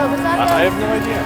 I have no idea.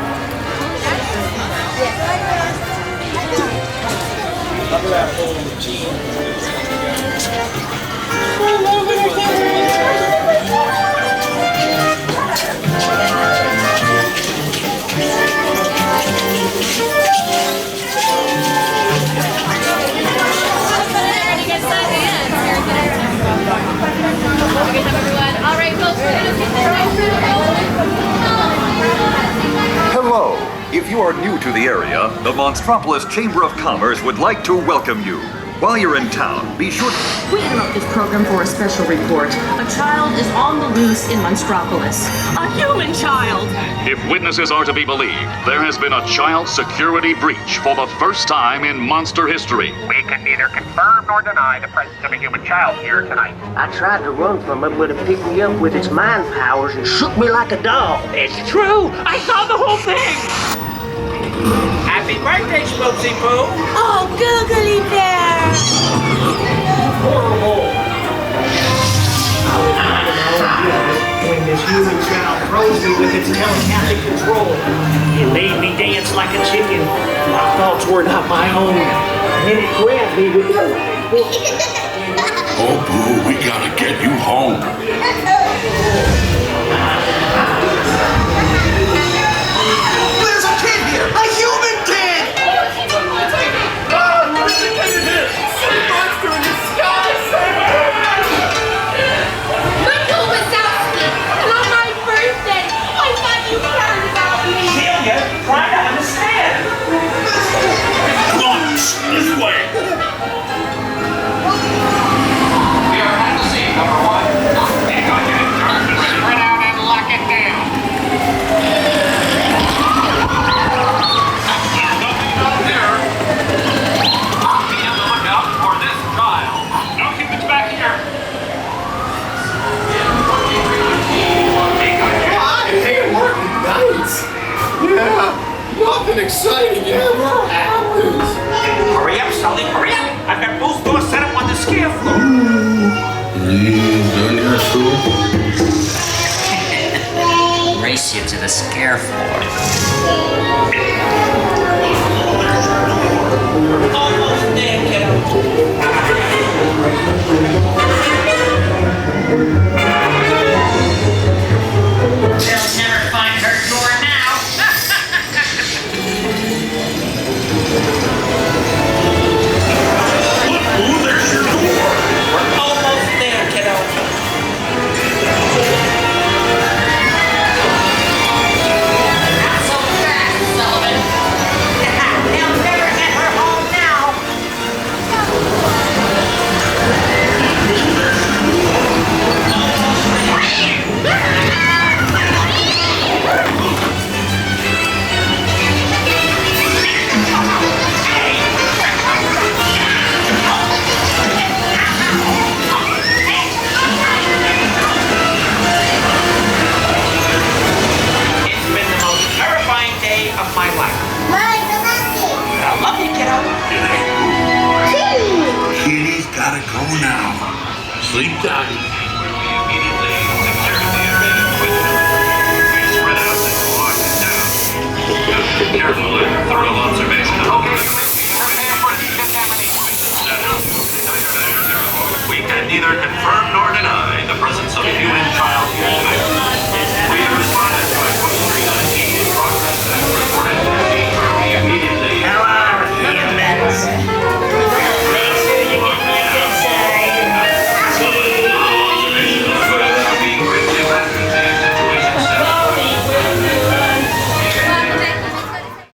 Hello. If you are new to the area, the Monstropolis Chamber of Commerce would like to welcome you. While you're in town, be sure to... We interrupt this program for a special report. A child is on the loose in Monstropolis. A human child! If witnesses are to be believed, there has been a child security breach for the first time in monster history. We can neither confirm nor deny the presence of a human child here tonight. I tried to run from it, but it picked me up with its mind powers and shook me like a dog. It's true! I saw the whole thing! Happy birthday, Sulley and Boo! Oh, googly bear! When this human child froze me with its telepathic control, it made me dance like a chicken. My thoughts were not my own. Then it grabbed me with its... Oh, Boo, we gotta get you home. There's a kid here! A human kid! Oh, what is the kid in here? Some monster in the sky! Mike Wazowski! And on my birthday, I thought you cared about me! Celia, try to understand. Come on, this way. We are at the scene, number one. Spread out and lock it down. There's nothing out there. Be on the lookout for this child. No humans back here. Hey, working nights. Yeah, nothing exciting ever happens. Hurry up, Sulley, hurry up. I've got both doors set up on the scare floor. Done your school? Race you to the scare floor. Almost there, kiddo. They'll never find her door now. Look, Boo, there's your door. We're almost there, kiddo. Not so fast, Sullivan. They'll never get her home now. It's been the most terrifying day of my life. I love you, kiddo. Kitty's gotta go now. Sleep tight. Careful and thorough observation. Okay, prepare for decontamination. We can neither confirm nor deny the presence of a human child here tonight.